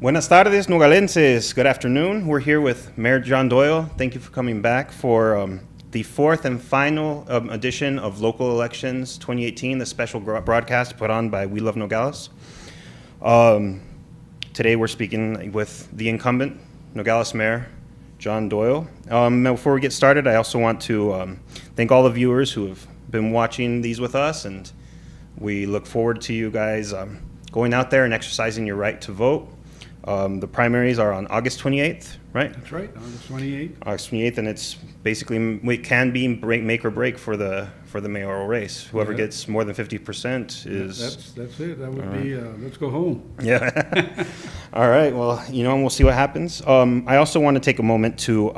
Buenas tardes, Nogalenses. Good afternoon. We're here with Mayor John Doyle. Thank you for coming back for the fourth and final edition of Local Elections 2018, the special broadcast put on by We Love Nogales. Today we're speaking with the incumbent Nogales Mayor, John Doyle. Before we get started, I also want to thank all the viewers who have been watching these with us, and we look forward to you guys going out there and exercising your right to vote. The primaries are on August 28th, right? That's right, August 28th. August 28th, and it's basically, it can be make or break for the mayoral race. Whoever gets more than 50% is... That's it. That would be, let's go home. Yeah. All right, well, and we'll see what happens. I also want to take a moment to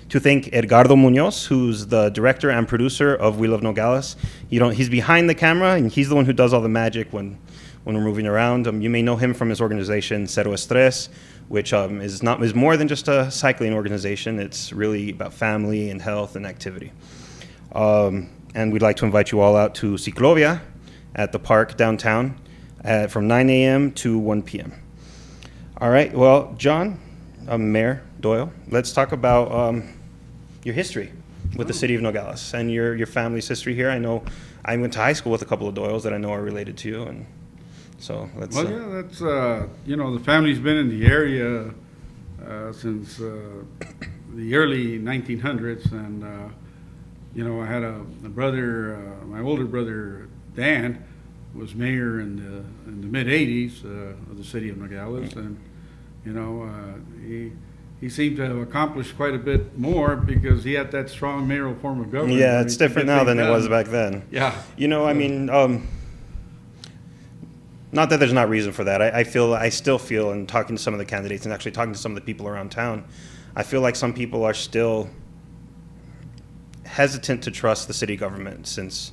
thank Edgardo Munoz, who's the director and producer of We Love Nogales. He's behind the camera, and he's the one who does all the magic when we're moving around. You may know him from his organization, Cero Estrés, which is more than just a cycling organization. It's really about family and health and activity. And we'd like to invite you all out to Ciclovia at the park downtown from 9 a.m. to 1 p.m. All right, well, John, Mayor Doyle, let's talk about your history with the city of Nogales and your family's history here. I know I went to high school with a couple of Doyles that I know are related to you, and so let's... Well, yeah, that's, the family's been in the area since the early 1900s, and, I had a brother, my older brother, Dan, was mayor in the mid-'80s of the city of Nogales, and, he seemed to have accomplished quite a bit more because he had that strong mayoral form of government. Yeah, it's different now than it was back then. Yeah. Not that there's not reason for that. I still feel, in talking to some of the candidates and actually talking to some of the people around town, I feel like some people are still hesitant to trust the city government since,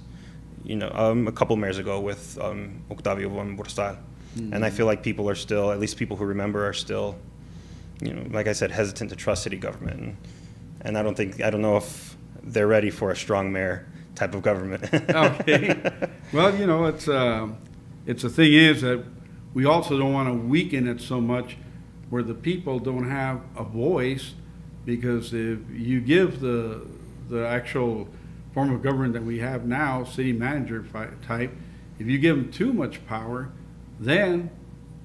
a couple mayors ago with Octavio von Borstal. Mm-hmm. And I feel like people are still, at least people who remember, are still, like I said, hesitant to trust city government. And I don't know if they're ready for a strong mayor type of government. Okay. Well, it's the thing is that we also don't want to weaken it so much where the people don't have a voice, because if you give the actual form of government that we have now, city manager type, if you give them too much power, then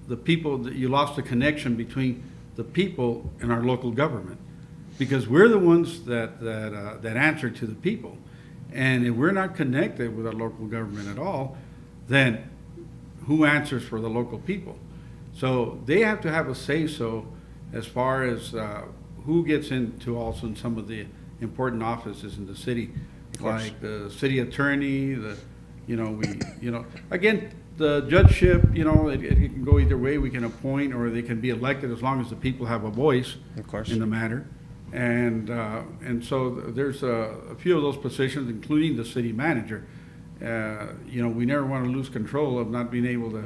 the people, you lost the connection between the people and our local government, because we're the ones that answer to the people. And if we're not connected with our local government at all, then who answers for the local people? So they have to have a say-so as far as who gets into also in some of the important offices in the city, like the city attorney, again, the judgeship, it can go either way. We can appoint, or they can be elected, as long as the people have a voice in the matter. And so there's a few of those positions, including the city manager. We never want to lose control of not being able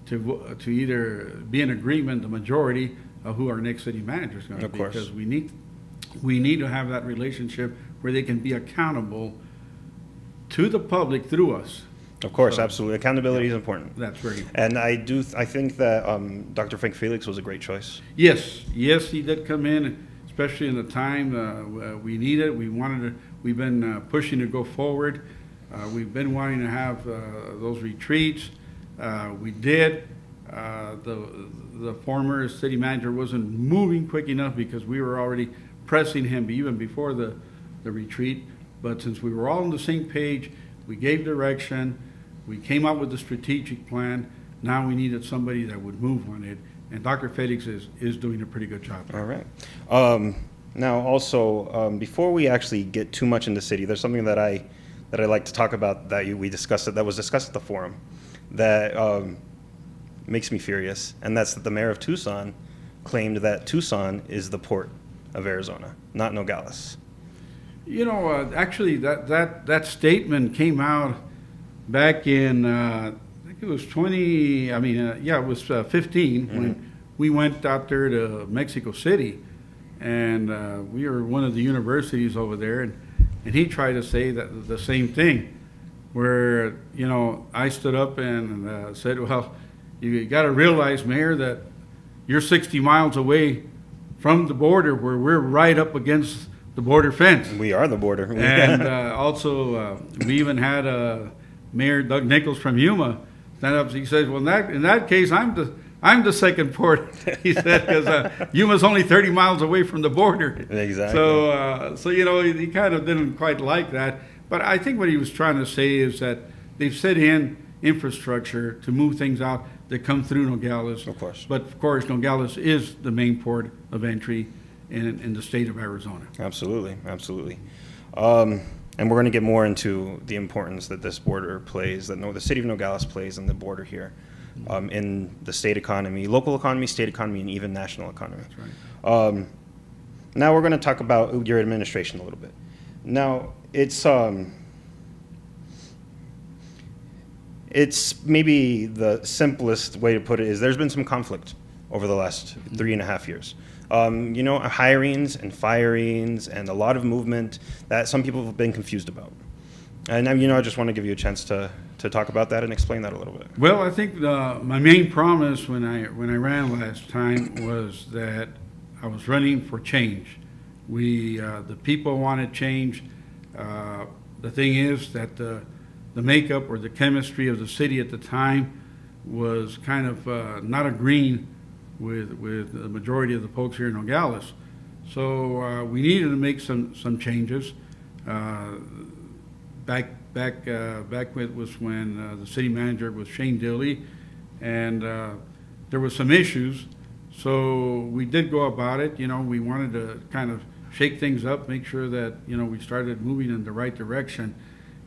to either be in agreement, the majority, of who our next city manager is going to be. Because we need to have that relationship where they can be accountable to the public through us. Of course, absolutely. Accountability is important. That's very important. And I think that Dr. Frank Felix was a great choice. Yes, he did come in, especially in the time we needed. We've been pushing to go forward. We've been wanting to have those retreats. We did. The former city manager wasn't moving quick enough because we were already pressing him even before the retreat. But since we were all on the same page, we gave direction, we came up with a strategic plan. Now we needed somebody that would move on it. And Dr. Felix is doing a pretty good job. All right. Now also, before we actually get too much into the city, there's something that I like to talk about that was discussed at the forum that makes me furious, and that's that the mayor of Tucson claimed that Tucson is the port of Arizona, not Nogales. Actually, that statement came out back in, I think it was 15 when we went out there to Mexico City, and we were one of the universities over there, and he tried to say that the same thing, where, I stood up and said, well, you got to realize, Mayor, that, you're 60 miles away from the border, where we're right up against the border fence. We are the border. And also, we even had Mayor Doug Nichols from Yuma stand up. He says, "Well, in that case, I'm the second port." He said, because Yuma's only 30 miles away from the border. Exactly. So he kind of didn't quite like that. But I think what he was trying to say is that they've set in infrastructure to move things out that come through Nogales. Of course. But of course, Nogales is the main port of entry in the state of Arizona. Absolutely, absolutely. And we're going to get more into the importance that this border plays, that the city of Nogales plays in the border here, in the state economy, local economy, state economy, and even national economy. That's right. Now we're going to talk about your administration a little bit. Now, it's maybe the simplest way to put it is there's been some conflict over the last 3.5 years. Hirings and firings and a lot of movement that some people have been confused about. And I just want to give you a chance to talk about that and explain that a little bit. Well, I think my main promise when I ran last time was that I was running for change. The people wanted change. The thing is that the makeup or the chemistry of the city at the time was kind of not agreeing with the majority of the folks here in Nogales. So we needed to make some changes. Back was when the city manager was Shane Dilley, and there were some issues. So we did go about it. We wanted to kind of shake things up, make sure that we started moving in the right direction,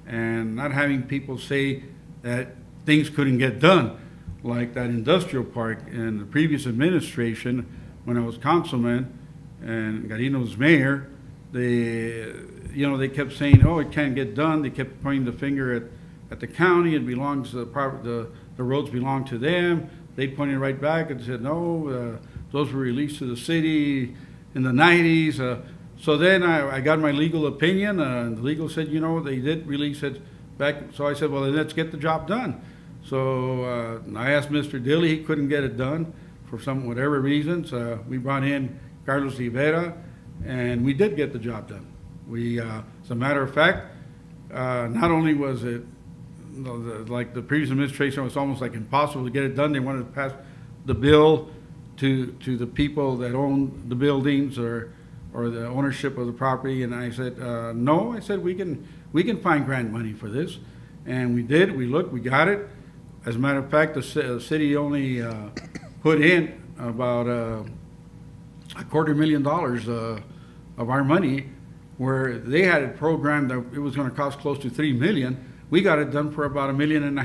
and not having people say that things couldn't get done. Like that industrial park in the previous administration, when I was councilman and Garino was mayor, they kept saying, "Oh, it can't get done." They kept pointing the finger at the county. It belongs to the roads belong to them. They pointed right back and said, "No, those were released to the city in the '90s." So then I got my legal opinion, and the legal said, they did release it back. So I said, well, then let's get the job done. So I asked Mr. Dilley. He couldn't get it done for whatever reasons. We brought in Carlos Rivera, and we did get the job done. As a matter of fact, not only was it like the previous administration, it was almost like impossible to get it done. They wanted to pass the bill to the people that own the buildings or the ownership of the property, and I said, no. I said we can find grant money for this, and we did. We looked, we got it. As a matter of fact, the city only put in about $250,000 of our money, where they had it programmed that it was going to cost close to $3 million. We got it done for about $1.5 million,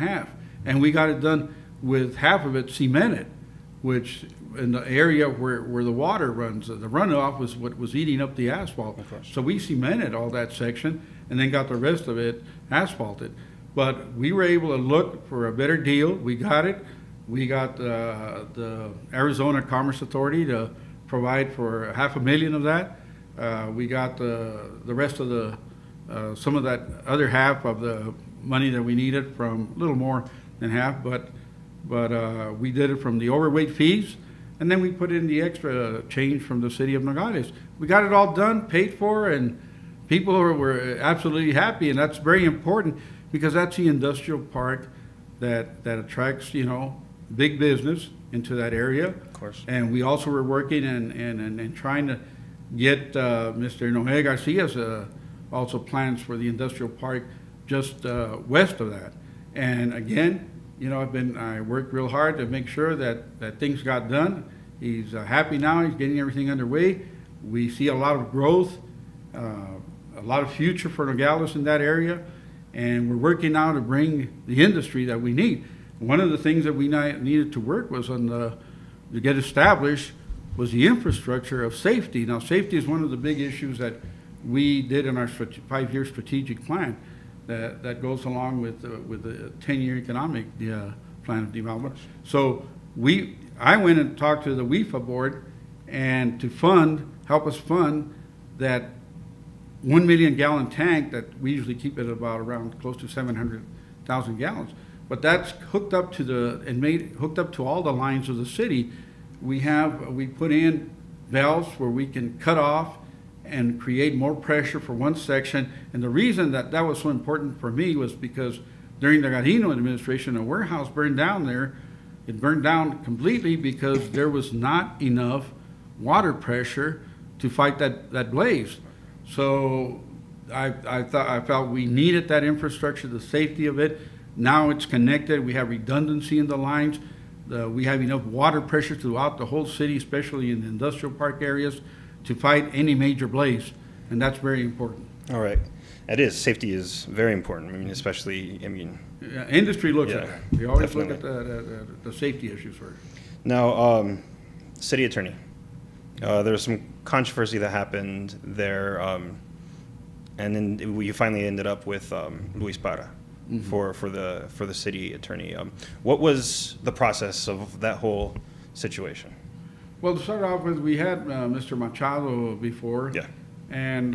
and we got it done with half of it cemented, which in the area where the water runs, the runoff was what was eating up the asphalt. So we cemented all that section and then got the rest of it asphalted. But we were able to look for a better deal. We got it. We got the Arizona Commerce Authority to provide for $500,000 of that. We got the rest of some of that other half of the money that we needed from a little more than half, but we did it from the overweight fees, and then we put in the extra change from the city of Nogales. We got it all done, paid for, and people were absolutely happy, and that's very important because that's the industrial park that attracts, big business into that area. Of course. And we also were working and trying to get Mr. Noé Garcia's also plans for the industrial park just west of that. And again, I worked real hard to make sure that things got done. He's happy now. He's getting everything underway. We see a lot of growth, a lot of future for Nogales in that area, and we're working now to bring the industry that we need. One of the things that we needed to work was to get established was the infrastructure of safety. Now, safety is one of the big issues that we did in our 5-year strategic plan that goes along with the 10-year economic plan of development. So I went and talked to the WIFA board and to help us fund that 1 million gallon tank that we usually keep it around close to 700,000 gallons. But that's hooked up to all the lines of the city we put in valves where we can cut off and create more pressure for one section. And the reason that that was so important for me was because during the Garino administration, a warehouse burned down there. It burned down completely because there was not enough water pressure to fight that blaze. So I felt we needed that infrastructure, the safety of it. Now it's connected. We have redundancy in the lines. We have enough water pressure throughout the whole city, especially in the industrial park areas, to fight any major blaze, and that's very important. All right. It is. Safety is very important. I mean, especially, Industry looks Yeah, at it. They always definitely. look at the safety issues first. Now, city attorney, there was some controversy that happened there, and then we finally ended up with Luis Parra for the city attorney. What was the process of that whole situation? Well, to start off with, we had Mr. Machado before. Yeah. And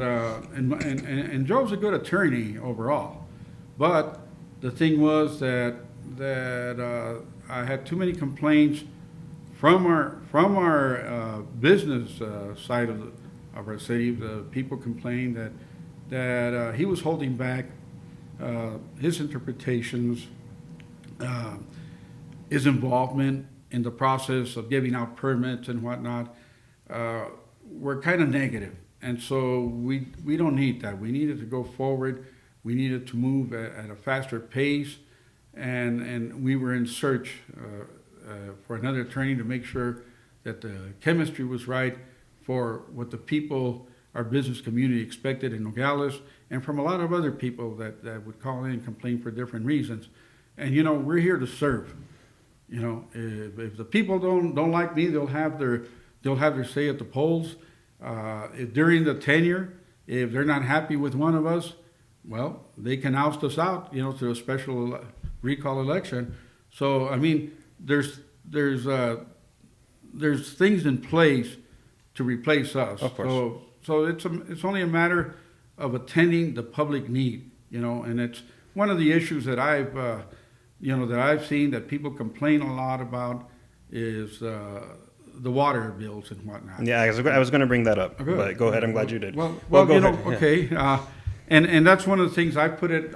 Joe's a good attorney overall. But the thing was that I had too many complaints from our business side of our city. The people complained that he was holding back his interpretations, his involvement in the process of giving out permits and whatnot, were kind of negative. And so we don't need that. We needed to go forward. We needed to move at a faster pace. And we were in search for another attorney to make sure that the chemistry was right for what the people, our business community, expected in Nogales, and from a lot of other people that would call in and complain for different reasons. And, we're here to serve. If the people don't like me, they'll have their say at the polls. If during the tenure, if they're not happy with one of us, well, they can oust us out, through a special recall election. So I mean, there's things in place to replace us. Of course. So it's only a matter of attending the public need, and it's one of the issues that I've seen that people complain a lot about is the water bills and whatnot. Yeah, I was going to bring that up, Good. but go ahead. I'm glad you did. Well, go ahead. okay, and that's one of the things I put it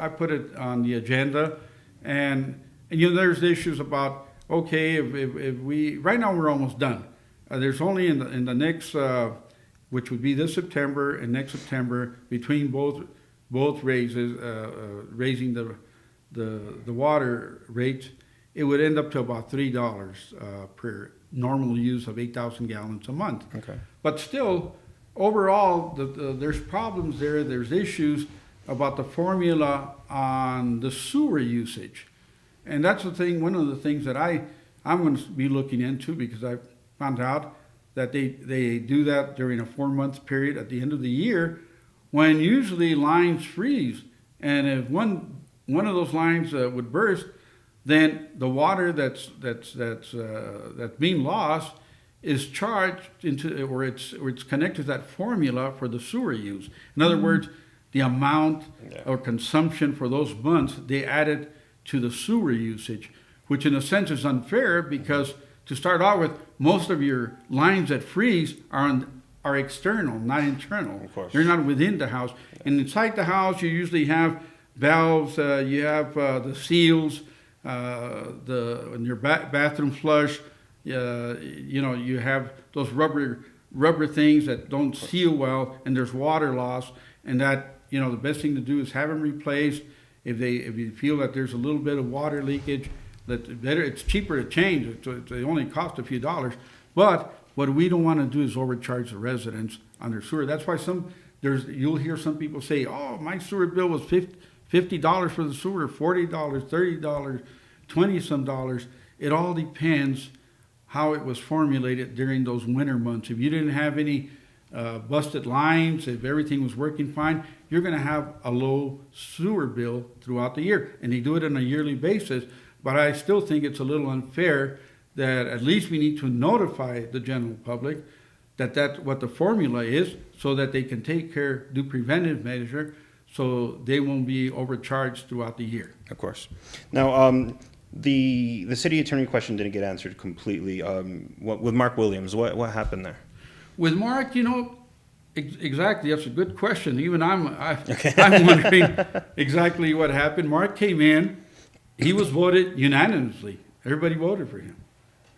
on the agenda, and there's issues about if we right now we're almost done. There's only in the next which would be this September and next September between both raises raising the water rates, it would end up to about $3 per normal use of 8,000 gallons a month. Okay. But still, overall, there's problems there. There's issues about the formula on the sewer usage. And that's the thing, one of the things that I'm going to be looking into, because I found out that they do that during a 4-month period at the end of the year, when usually lines freeze. And if one of those lines would burst, then the water that's being lost is charged into, or it's connected to that formula for the sewer use. In other words, the amount or consumption for those months, they added to the sewer usage, which in a sense is unfair because to start out with, most of your lines that freeze are external, not internal. Of course. They're not within the house. And inside the house, you usually have valves, you have the seals, in your bathroom flush, you have those rubber things that don't seal well, and there's water loss, and that the best thing to do is have them replaced. If you feel that there's a little bit of water leakage, it's cheaper to change. They only cost a few dollars, but what we don't want to do is overcharge the residents on their sewer. That's why you'll hear some people say, "Oh, my sewer bill was $50 for the sewer, $40, $30, $20-some dollars." It all depends how it was formulated during those winter months. If you didn't have any busted lines, if everything was working fine, you're going to have a low sewer bill throughout the year. And they do it on a yearly basis. But I still think it's a little unfair that at least we need to notify the general public that that's what the formula is so that they can do preventive measure so they won't be overcharged throughout the year. Of course. Now, The city attorney question didn't get answered completely. With Mark Williams, what happened there? With Mark, exactly. That's a good question. Even I'm wondering exactly what happened. Mark came in. He was voted unanimously. Everybody voted for him,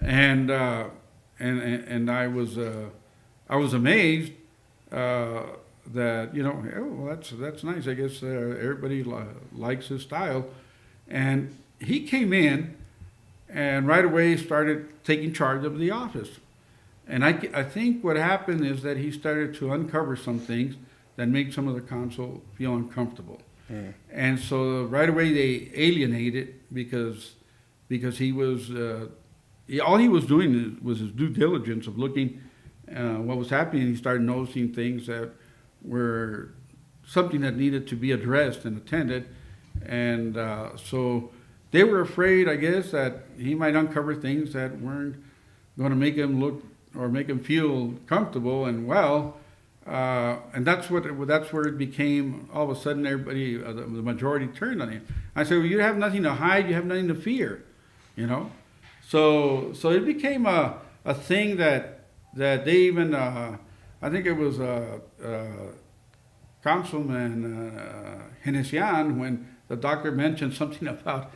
and I was amazed that that's nice. I guess everybody likes his style, and he came in and right away started taking charge of the office. And I think what happened is that he started to uncover some things that made some of the council feel uncomfortable. Mm. And so right away they alienated because he was all he was doing was his due diligence of looking what was happening. He started noticing things that were something that needed to be addressed and attended. And so they were afraid, I guess, that he might uncover things that weren't going to make him look or make him feel comfortable and well. And that's where it became, all of a sudden, everybody, the majority turned on him. I said, well, you have nothing to hide, you have nothing to fear, So it became a thing that they even, I think it was Councilman Genesian, when the doctor mentioned something about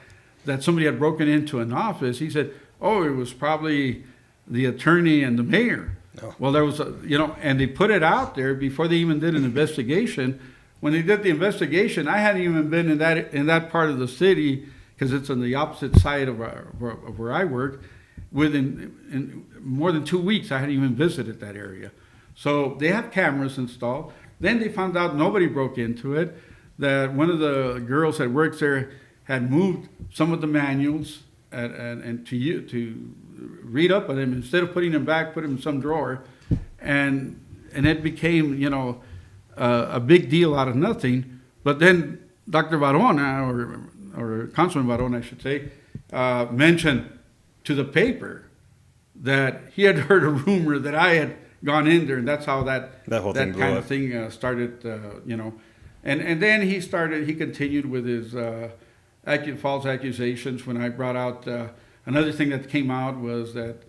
that somebody had broken into an office, he said, oh, it was probably the attorney and the mayor. Oh. Well, there was, and they put it out there before they even did an investigation. When they did the investigation, I hadn't even been in that part of the city, because it's on the opposite side of where I work. In more than 2 weeks, I hadn't even visited that area. So they have cameras installed. Then they found out nobody broke into it, that one of the girls that works there had moved some of the manuals and to read up on them, instead of putting them back, put them in some drawer, and it became a big deal out of nothing. But then Dr. Varona, or Councilman Varona, I should say, mentioned to the paper that he had heard a rumor that I had gone in there, and that's how that whole thing kind of thing started. And then he continued with his false accusations. When I brought out another thing that came out was that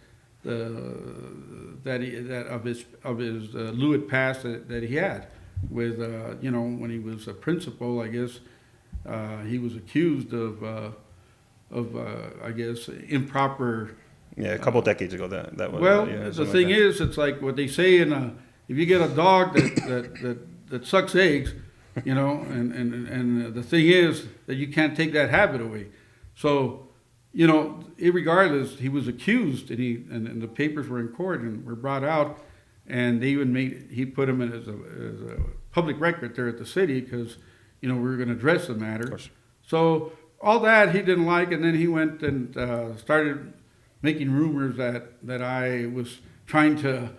of his Lewitt past that he had with when he was a principal, I guess he was accused of I guess improper. Yeah, a couple decades ago that was. Well, the thing is, it's like what they say if you get a dog that sucks eggs, and the thing is that you can't take that habit away. So, irregardless, he was accused, and the papers were in court and were brought out, and they even he put him in as a public record there at the city, because we were going to address the matter. Of course. So all that he didn't like, and then he went and started making rumors that I was trying to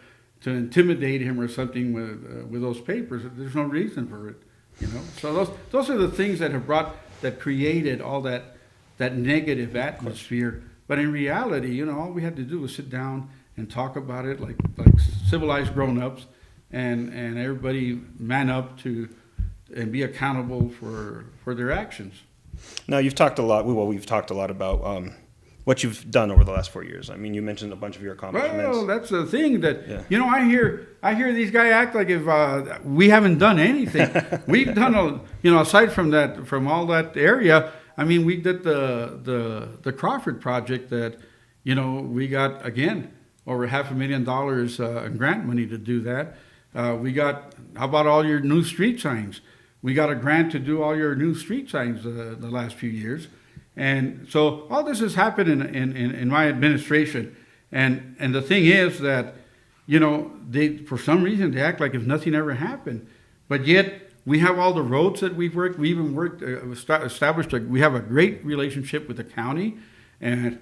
intimidate him or something with those papers. There's no reason for it, So those are the things that created all that negative atmosphere. But in reality, all we had to do was sit down and talk about it like civilized grown-ups, and everybody man up and be accountable for their actions. Now, you've talked a lot. We've talked a lot about what you've done over the last 4 years. I mean, you mentioned a bunch of your accomplishments. Well, that's the thing that I hear these guys act like if we haven't done anything. We've done aside from all that area. I mean, we did the Crawford project that we got, again, over $500,000 in grant money to do that. We got, how about all your new street signs? We got a grant to do all your new street signs the last few years. And so all this has happened in my administration. And the thing is that, they, for some reason, they act like if nothing ever happened. But yet, we have all the roads that we've worked. We even established, we have a great relationship with the county. And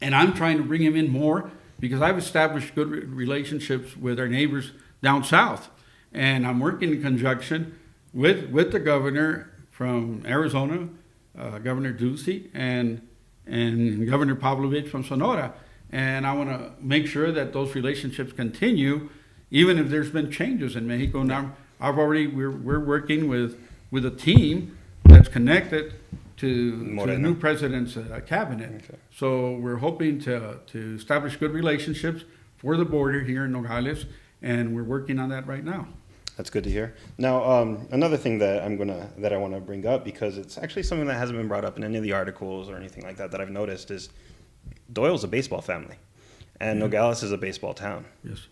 I'm trying to bring him in more, because I've established good relationships with our neighbors down south. And I'm working in conjunction with the governor from Arizona, Governor Ducey, and Governor Pavlovich from Sonora. And I want to make sure that those relationships continue, even if there's been changes in Mexico. Now, we're working with a team that's connected to the new president's cabinet. Okay. So we're hoping to establish good relationships for the border here in Nogales, and we're working on that right now. That's good to hear. Now, another thing that I want to bring up, because it's actually something that hasn't been brought up in any of the articles or anything like that that I've noticed, is Doyle's a baseball family, and Nogales is a baseball town. Yes.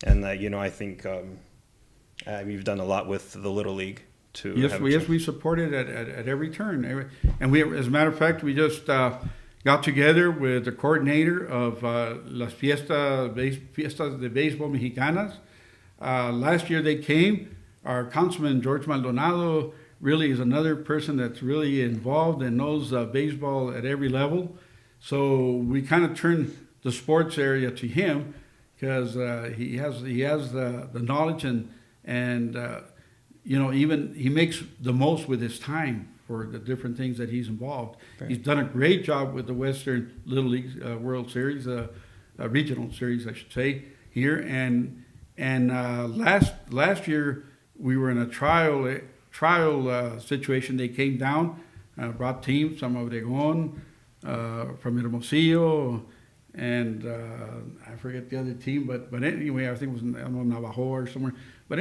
And I think you've done a lot with the Little League to. Yes, we support it at every turn, and we, as a matter of fact, we just got together with the coordinator of las fiestas de béisbol mexicanas. Last year they came. Our councilman, George Maldonado, really is another person that's really involved and knows baseball at every level. So we kind of turned the sports area to him because he has the knowledge and even he makes the most with his time for the different things that he's involved. Right. He's done a great job with the Western Little League World Series, regional series, I should say, here. And last year we were in a trial situation. They came down, brought teams, some of Obregón, from Hermosillo, and I forget the other team, but anyway, I think it was Navajo or somewhere. But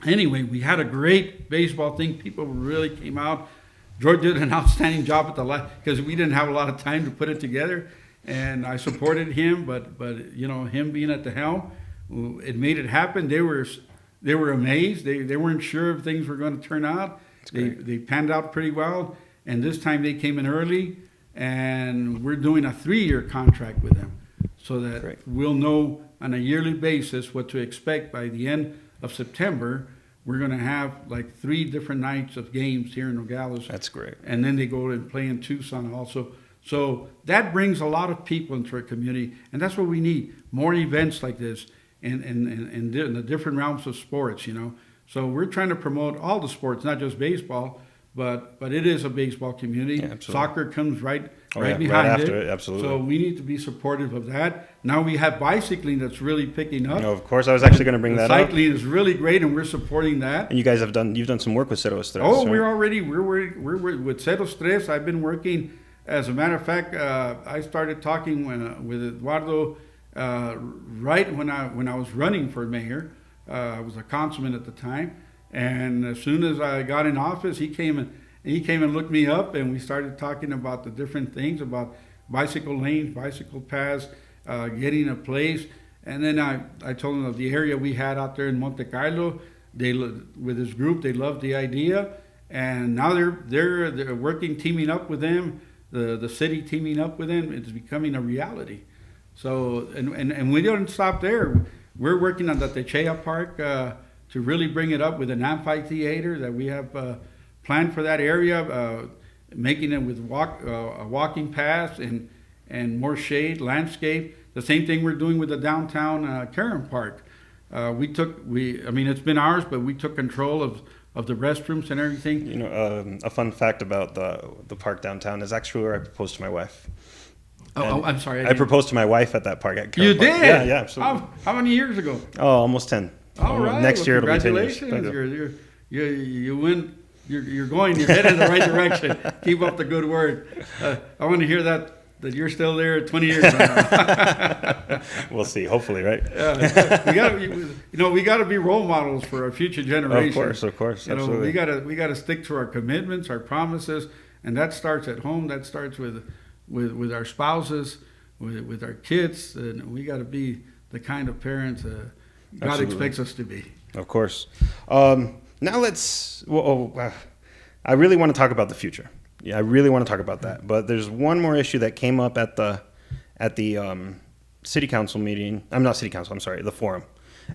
anyway, we had a great baseball thing. People really came out. George did an outstanding job at the last, because we didn't have a lot of time to put it together, and I supported him. But him being at the helm, it made it happen. They were amazed. They weren't sure if things were going to turn out. They panned out pretty well, and this time they came in early, and we're doing a 3-year contract with them, so that we'll know on a yearly basis what to expect. By the end of September, we're going to have like 3 different nights of games here in Nogales. That's great. And then they go and play in Tucson also. So that brings a lot of people into our community, and that's what we need, more events like this in the different realms of sports, So we're trying to promote all the sports, not just baseball, but it is a baseball community. Yeah, soccer comes right behind right after it. Absolutely. So we need to be supportive of that. Now we have bicycling that's really picking up. Of course, I was actually going to bring that up. Cycling is really great, and we're supporting that. And you guys you've done some work with Cero Estrés. Oh, right? we're with Cero Estrés. I've been working. As a matter of fact, I started talking with Eduardo right when I was running for mayor. I was a councilman at the time, and as soon as I got in office, he came and looked me up, and we started talking about the different things, about bicycle lanes, bicycle paths, getting a place. And then I told him of the area we had out there in Monte Carlo. With his group, they loved the idea, and now they're working, teaming up with them. The city teaming up with them. It's becoming a reality. So and we don't stop there. We're working on the Techea Park to really bring it up with an amphitheater that we have planned for that area, making it with walking paths and more shade, landscape. The same thing we're doing with the downtown Karen Park. It's been ours, but we took control of the restrooms and everything. A fun fact about the park downtown is actually where I proposed to my wife. I'm sorry. I proposed to my wife at that park. You Park. did? Yeah, absolutely. How many years ago? Oh, almost 10. All right. Next year it'll be 10 years. Congratulations. You win. You're headed in the right direction. Keep up the good work. I want to hear that you're still there 20 years from now. We'll see. Hopefully, right? We got to be role models for our future generations. Of course, absolutely. We got to stick to our commitments, our promises, and that starts at home. That starts with our spouses, with our kids, and we got to be the kind of parents God expects us to be. Of course. Now let's. I really want to talk about the future. Yeah, I really want to talk about that. But there's one more issue that came up at the city council meeting. I'm not city council. I'm sorry, the forum,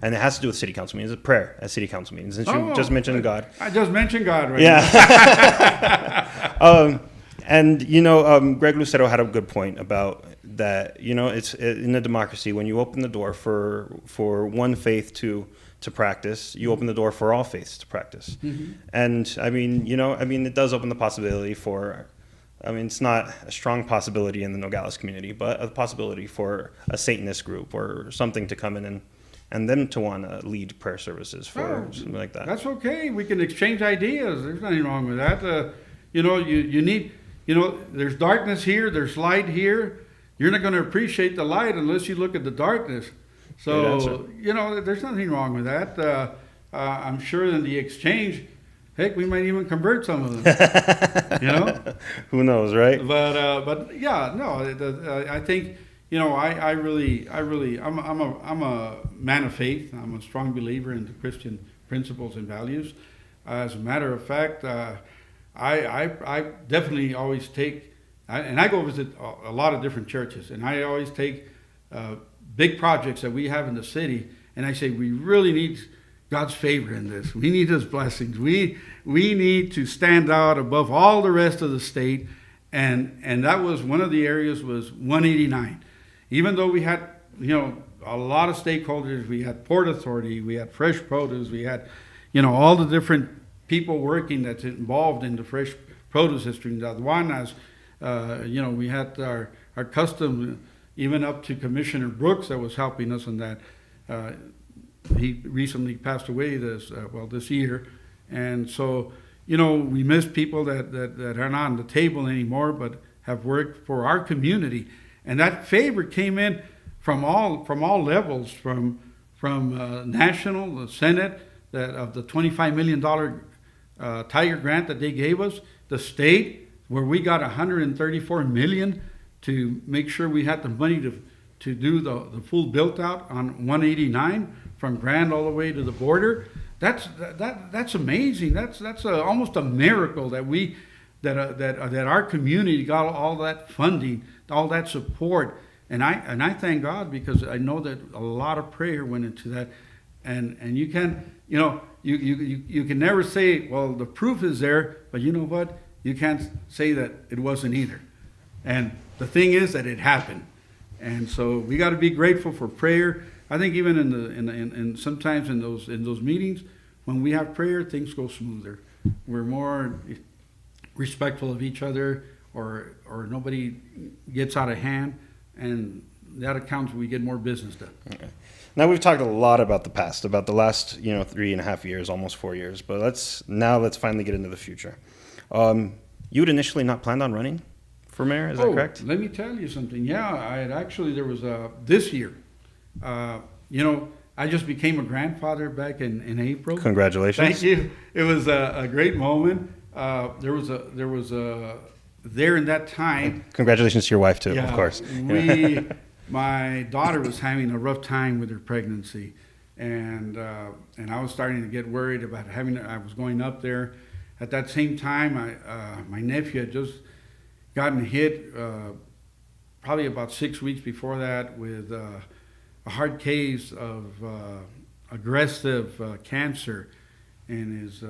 and it has to do with city council meetings. It's a prayer at city council meetings. Since you just mentioned God. I just mentioned God, right? Yeah. And Greg Lucero had a good point about that. It's in a democracy, when you open the door for one faith to practice, you open the door for all faiths to practice. Mm-hmm. And it does open the possibility for, it's not a strong possibility in the Nogales community, but a possibility for a Satanist group or something to come in and them to want to lead prayer services for something like that. That's okay. We can exchange ideas. There's nothing wrong with that. you need, there's darkness here, there's light here. You're not going to appreciate the light unless you look at the darkness. So, there's nothing wrong with that. I'm sure in the exchange, heck, we might even convert some of them. Who knows, right? But yeah, no, I think, I really, I'm a man of faith. I'm a strong believer in the Christian principles and values. As a matter of fact, I definitely always take, and I go visit a lot of different churches, and I always take big projects that we have in the city, and I say, we really need God's favor in this. We need His blessings. We need to stand out above all the rest of the state, and that was one of the areas was 189. Even though we had, a lot of stakeholders, we had Port Authority, we had Fresh Produce, we had, all the different people working that's involved in the fresh produce industry, the aduanas, we had our custom, even up to Commissioner Brooks that was helping us on that. He recently passed away this year. And so, we miss people that are not on the table anymore, but have worked for our community. And that favor came in from all levels, from national, the Senate, of the $25 million Tiger grant that they gave us, the state, where we got $134 million to make sure we had the money to do the full built out on 189 from Grand all the way to the border. That's amazing. That's almost a miracle that our community got all that funding, all that support, and I thank God, because I know that a lot of prayer went into that, and you can you can never say, well, the proof is there, but you know what, you can't say that it wasn't either. And the thing is that it happened, and so we got to be grateful for prayer. I think even in sometimes in those meetings when we have prayer, things go smoother. We're more respectful of each other, or nobody gets out of hand, and that accounts we get more business done. Okay. Now we've talked a lot about the past, about the last 3.5 years, almost 4 years, but let's finally get into the future. You had initially not planned on running for mayor, is that correct? Let me tell you something. Yeah, I had actually, there was this year, I just became a grandfather back in April. Congratulations. Thank you. It was a great moment. There was in that time. Congratulations to your wife too, yeah, of course. My daughter was having a rough time with her pregnancy, and I was starting to get worried about I was going up there. At that same time, my nephew had just gotten hit probably about 6 weeks before that with a hard case of aggressive cancer in his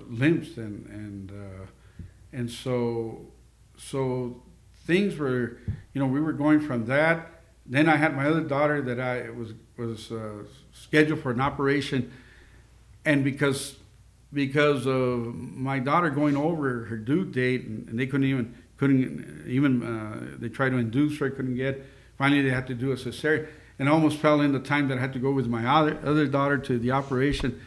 limbs, and so things were, we were going from that. Then I had my other daughter that I was scheduled for an operation, and because of my daughter going over her due date, and they couldn't even they tried to induce her, couldn't get. Finally, they had to do a cesarean, and I almost fell in the time that I had to go with my other daughter to the operation,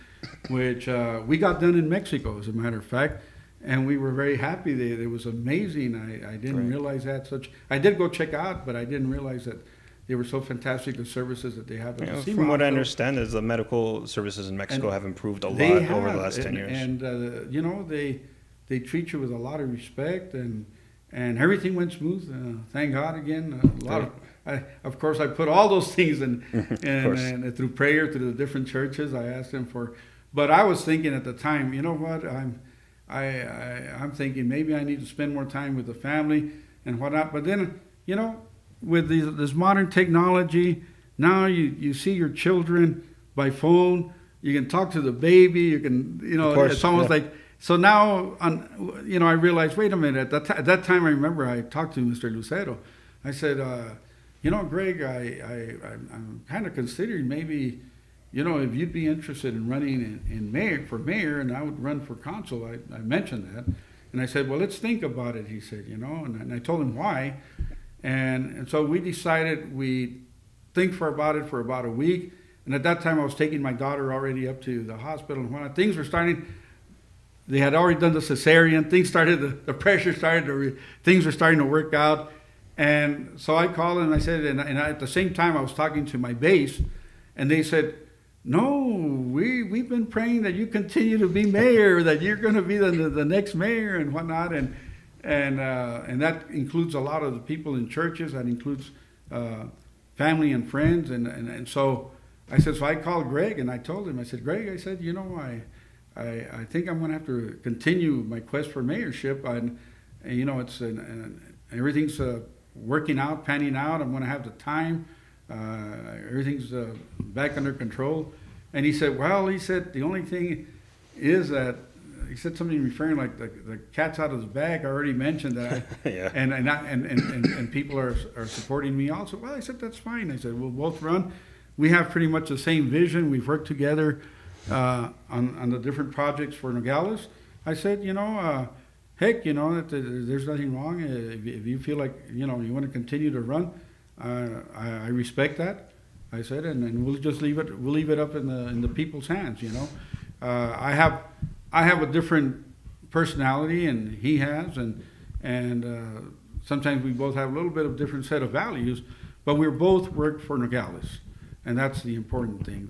which we got done in Mexico, as a matter of fact, and we were very happy. It was amazing. I didn't realize that I did go check out, but I didn't realize that they were so fantastic, the services that they have at the SEMA. From what I understand, is the medical services in Mexico have improved a lot over the last 10 years. And they treat you with a lot of respect, and everything went smooth. Thank God again. Of course, I put all those things in, and through prayer, through the different churches, I asked them for. But I was thinking at the time, you know what? I'm thinking maybe I need to spend more time with the family and whatnot. But then, with this modern technology, now you see your children by phone. You can talk to the baby. You can, it's almost like. So now, I realized, wait a minute. At that time, I remember I talked to Mr. Lucero. I said, Greg, I'm kind of considering maybe, if you'd be interested in running for mayor, and I would run for consul. I mentioned that. And I said, well, let's think about it, he said, and I told him why. And so we decided we'd think about it for about a week. And at that time, I was taking my daughter already up to the hospital. And when things were starting, they had already done the cesarean. The pressure started things were starting to work out. And so I called and I said, and at the same time I was talking to my base, and they said, no, we've been praying that you continue to be mayor, that you're going to be the next mayor and whatnot. And that includes a lot of the people in churches. That includes family and friends. And so I said, so I called Greg and I told him, I said, Greg, I said, I think I'm going to have to continue my quest for mayorship. And it's everything's working out, panning out. I'm going to have the time. Everything's back under control. And he said, well, the only thing is that, he said something referring like the cat's out of the bag. I already mentioned that. Yeah. And people are supporting me also. Well, I said, that's fine. I said, we'll both run. We have pretty much the same vision. We've worked together on the different projects for Nogales. I said, heck, that there's nothing wrong. If you feel like, you want to continue to run, I respect that. I said, and we'll just leave it up in the people's hands. I have a different personality, and he has, and sometimes we both have a little bit of different set of values, but we're both worked for Nogales, and that's the important thing,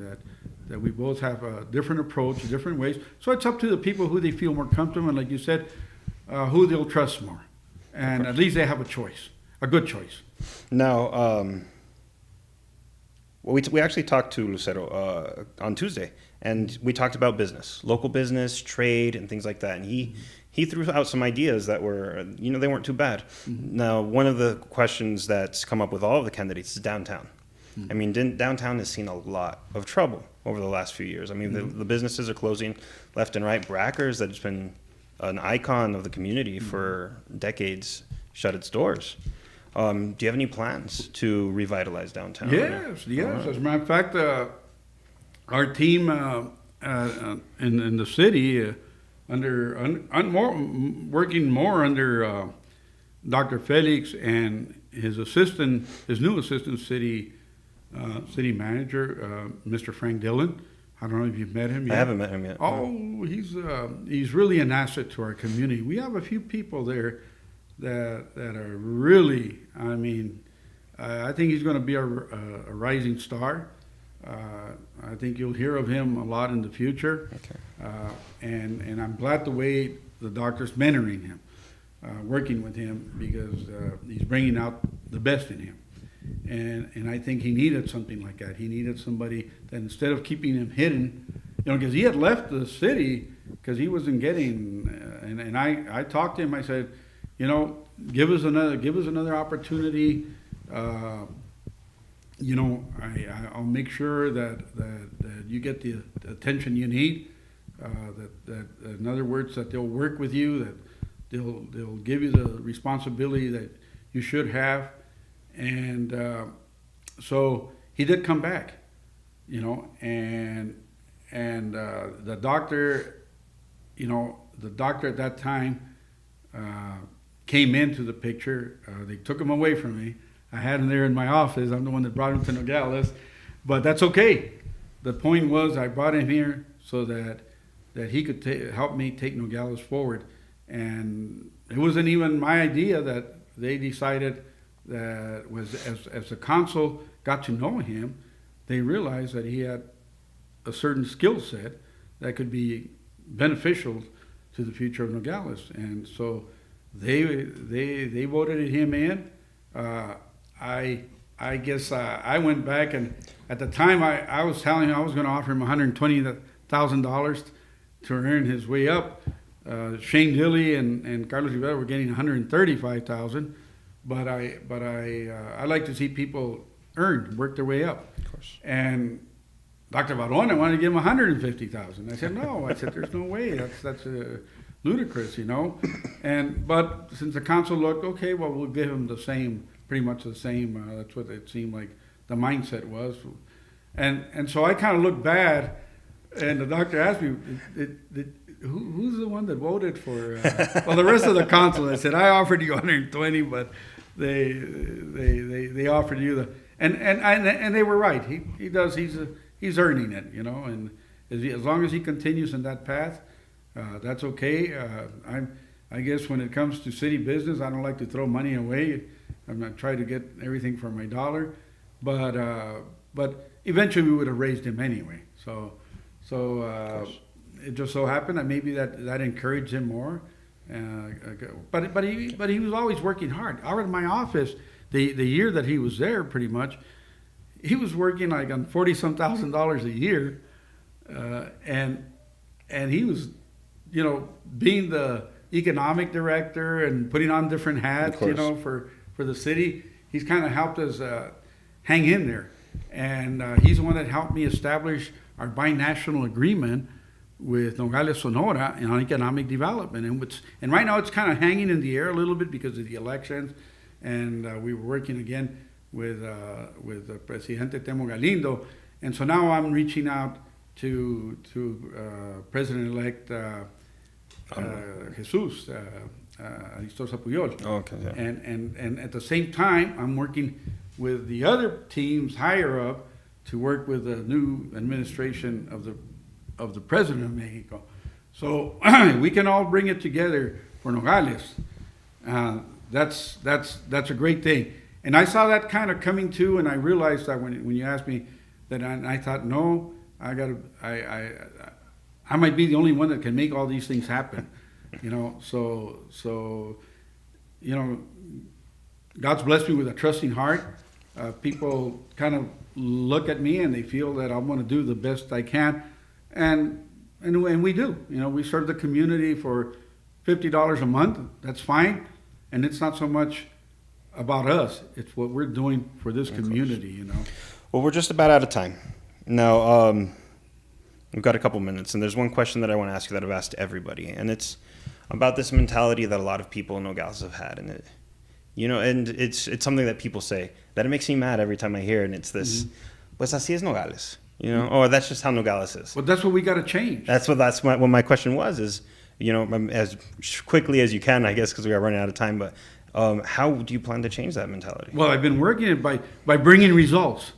that we both have a different approach, different ways. So it's up to the people who they feel more comfortable, and like you said, who they'll trust more, and at least they have a choice, a good choice. Now, we actually talked to Lucero on Tuesday, and we talked about business, local business, trade, and things like that. And he threw out some ideas that were, they weren't too bad. Mm-hmm. Now, one of the questions that's come up with all of the candidates is downtown. Mm-hmm. I mean, downtown has seen a lot of trouble over the last few years. I mean, mm-hmm. the businesses are closing left and right. Brackers, that's been an icon of the community mm-hmm. for decades, shut its doors. Do you have any plans to revitalize downtown? Yes. Right. As a matter of fact, our team in the city, working more under Dr. Felix and his new assistant city manager, Mr. Frank Dillon. I don't know if you've met him yet. I haven't met him yet. Oh, he's really an asset to our community. We have a few people there that are really, I think he's going to be a rising star. I think you'll hear of him a lot in the future. Okay. And I'm glad the way the doctor's mentoring him, working with him, because he's bringing out the best in him. And I think he needed something like that. He needed somebody that, instead of keeping him hidden, because he had left the city because he wasn't getting, and I talked to him. I said, give us another opportunity. I'll make sure that you get the attention you need. That in other words, that they'll work with you. That they'll give you the responsibility that you should have. And so he did come back, and the doctor, the doctor at that time came into the picture. They took him away from me. I had him there in my office. I'm the one that brought him to Nogales, but that's okay. The point was, I brought him here so that he could help me take Nogales forward. And it wasn't even my idea. That they decided that was, as the council got to know him, they realized that he had a certain skill set that could be beneficial to the future of Nogales. And so they voted him in. I guess I went back, and at the time I was telling him I was going to offer him $120,000 to earn his way up. Shane Dilly and Carlos Rivera were getting $135,000, but I like to see people work their way up. Of course. And Dr. Varona wanted to give him $150,000. I said no. I said there's no way. That's ludicrous, But since the council looked, okay, well, we'll give him pretty much the same. That's what it seemed like the mindset was. And so I kind of looked bad, and the doctor asked me, who's the one that voted for? Well, the rest of the council. I said I offered you 120, but they offered you the and they were right. He's earning it, And as long as he continues in that path, That's okay. I guess when it comes to city business, I don't like to throw money away. I'm not trying to get everything for my dollar, but eventually we would have raised him anyway. So it just so happened that maybe that encouraged him more. But he was always working hard. Out of my office, the year that he was there, pretty much, he was working like on $40-some thousand a year, and he was, being the economic director and putting on different hats, for the city. He's kind of helped us hang in there, and he's the one that helped me establish our binational agreement with Nogales, Sonora, on economic development. And right now it's kind of hanging in the air a little bit because of the elections, and we were working again with Presidente Temo Galindo, and so now I'm reaching out to President-elect Jesus Aristosa Puyol. Oh, okay. Yeah. And at the same time, I'm working with the other teams higher up to work with the new administration of the President of Mexico. So we can all bring it together for Nogales. That's a great thing. And I saw that kind of coming too, and I realized that when you asked me that, I thought, no, I might be the only one that can make all these things happen. So God's blessed me with a trusting heart. People kind of look at me and they feel that I'm going to do the best I can, and we do. We serve the community for $50 a month. That's fine, and it's not so much about us. It's what we're doing for this community. Well, we're just about out of time now. We've got a couple minutes, and there's one question that I want to ask you that I've asked everybody, and it's about this mentality that a lot of people in Nogales have had, and it's something that people say that it makes me mad every time I hear it, and it's this, pues así es Nogales, or that's just how Nogales is. Well, that's what we got to change. That's what my question was, is, as quickly as you can, I guess, because we are running out of time, but how do you plan to change that mentality? Well, I've been working it by bringing results,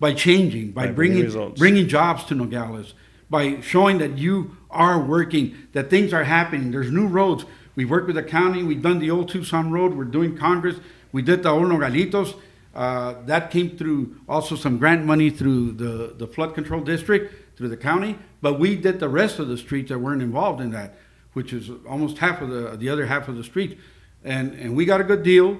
by changing, by bringing jobs to Nogales, by showing that you are working, that things are happening. There's new roads. We've worked with the county. We've done the old Tucson Road. We're doing Congress. We did the old Nogalitos. That came through also some grant money through the flood control district, through the county. But we did the rest of the streets that weren't involved in that, which is almost half of the other half of the streets. And we got a good deal,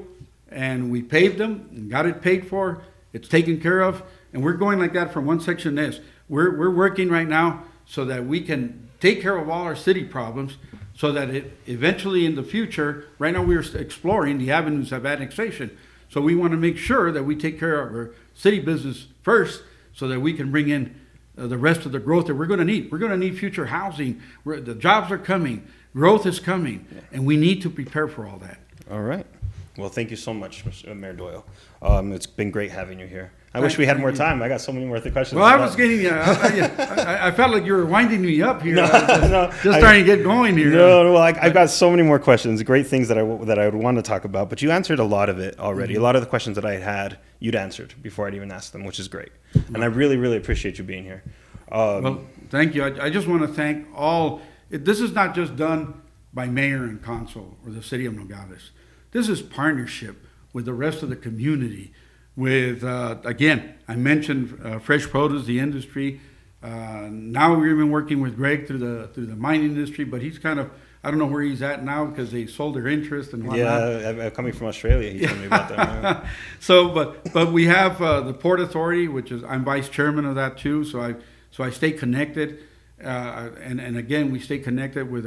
and we paved them and got it paid for. It's taken care of, and we're going like that from one section to this. We're working right now so that we can take care of all our city problems, so that it eventually in the future, right now we're exploring the avenues of annexation. So we want to make sure that we take care of our city business first, so that we can bring in the rest of the growth that we're going to need. We're going to need future housing. The jobs are coming. Growth is coming. And we need to prepare for all that. All right. Well, thank you so much, Mayor Doyle. It's been great having you here. I wish we had more time. I got so many more questions. Well, I was getting, I felt like you were winding me up here. Just starting to get going here. No, I've got so many more questions, great things that I would want to talk about, but you answered a lot of it already. A lot of the questions that I had, you'd answered before I'd even asked them, which is great. And I really, really appreciate you being here. Well, thank you. I just want to thank all. This is not just done by mayor and council or the city of Nogales. This is partnership with the rest of the community. With again, I mentioned fresh produce, the industry. Now we've been working with Greg through the mining industry, but he's kind of, I don't know where he's at now because they sold their interest and whatnot. Yeah, coming from Australia, he told me about that. So, but we have the Port Authority, which is, I'm vice chairman of that too. So I stay connected, and again we stay connected with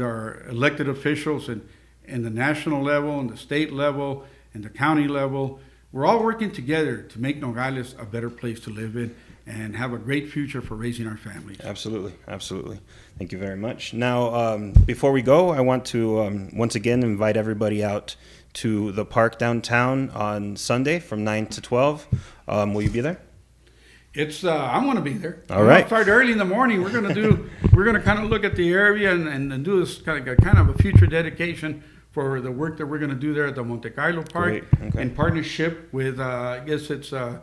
our elected officials and the national level and the state level and the county level. We're all working together to make Nogales a better place to live in and have a great future for raising our families. Absolutely, absolutely. Thank you very much. Now, before we go, I want to once again invite everybody out to the park downtown on Sunday from 9 to 12. Will you be there? I'm going to be there. All right. Start early in the morning. We're going to kind of look at the area and do this kind of a future dedication for the work that we're going to do there at the Monte Carlo Park. Okay. In partnership with, I guess it's, I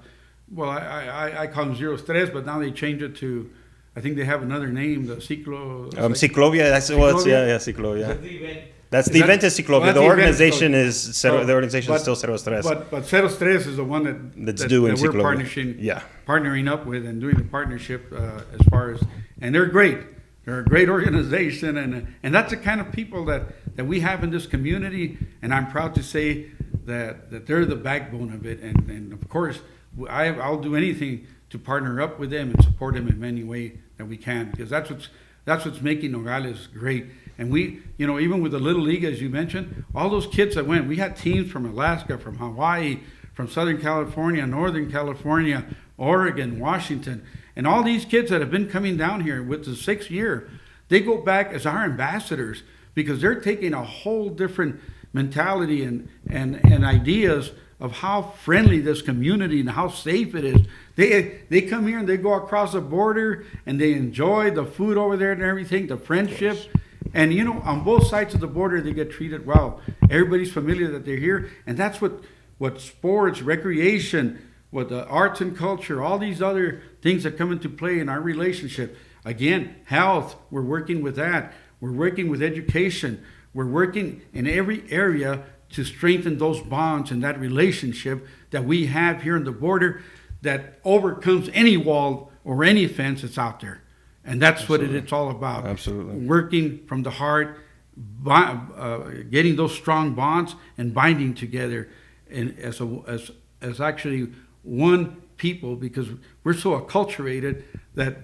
call them Zero Stress, but now they change it to I think they have another name, the Ciclo. Ciclovia, that's what's, Ciclovia? Ciclovia. That's Is the that- event is Ciclovia. well, that's The the event, organization so- is the organization is still Ceros Tres. But Ceros Tres is the one That's that doing we're Ciclovia. partnering up with and doing the partnership as far as, and they're great. They're a great organization, and that's the kind of people that we have in this community. And I'm proud to say that they're the backbone of it. And of course, I'll do anything to partner up with them and support them in any way that we can, because that's what's making Nogales great. And we, even with the Little League, as you mentioned, all those kids that went, we had teams from Alaska, from Hawaii, from Southern California, Northern California, Oregon, Washington. And all these kids that have been coming down here with the 6th year, they go back as our ambassadors because they're taking a whole different mentality and ideas of how friendly this community and how safe it is. They come here and they go across the border and they enjoy the food over there and everything, the friendship. And on both sides of the border, they get treated well. Everybody's familiar that they're here. And that's what sports, recreation, what the arts and culture, all these other things that come into play in our relationship. Again, health, we're working with that. We're working with education. We're working in every area to strengthen those bonds and that relationship that we have here on the border that overcomes any wall or any fence that's out there. And that's Absolutely. what it's all about. Absolutely. Working from the heart, getting those strong bonds and binding together and as actually one people, because we're so acculturated that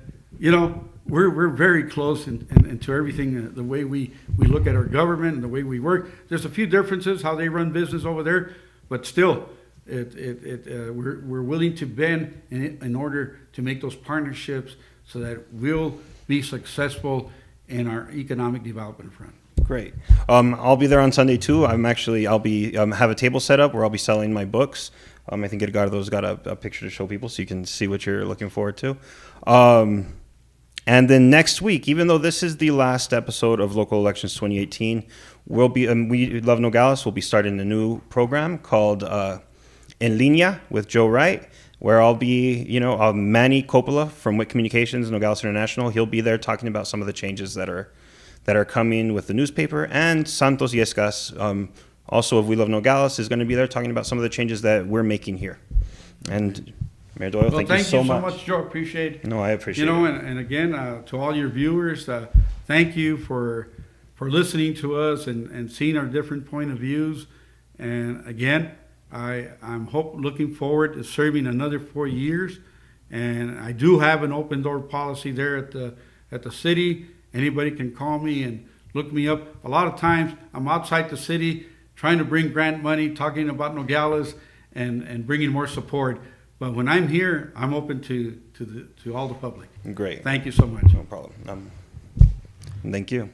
we're very close and to everything, the way we look at our government and the way we work. There's a few differences how they run business over there, but still we're willing to bend in order to make those partnerships so that we'll be successful in our economic development front. Great. I'll be there on Sunday too. I'll be have a table set up where I'll be selling my books. I think Edgardo's got a picture to show people so you can see what you're looking forward to. And then next week, even though this is the last episode of Local Elections 2018, we'll be we Love Nogales will be starting a new program called En Línea with Joe Wright, where I'll be, Manny Coppola from WIC Communications, Nogales International. He'll be there talking about some of the changes that are coming with the newspaper, and Santos Yescas, also of We Love Nogales, is going to be there talking about some of the changes that we're making here. And Mayor Doyle, thank you so much. Joe. Appreciate it. No, I appreciate it. And again, to all your viewers, thank you for listening to us and seeing our different point of views. And again, I'm looking forward to serving another 4 years. And I do have an open door policy there at the city. Anybody can call me and look me up. A lot of times I'm outside the city trying to bring grant money, talking about Nogales and bringing more support. But when I'm here, I'm open to all the public. Great. Thank you so much. No problem. Thank you.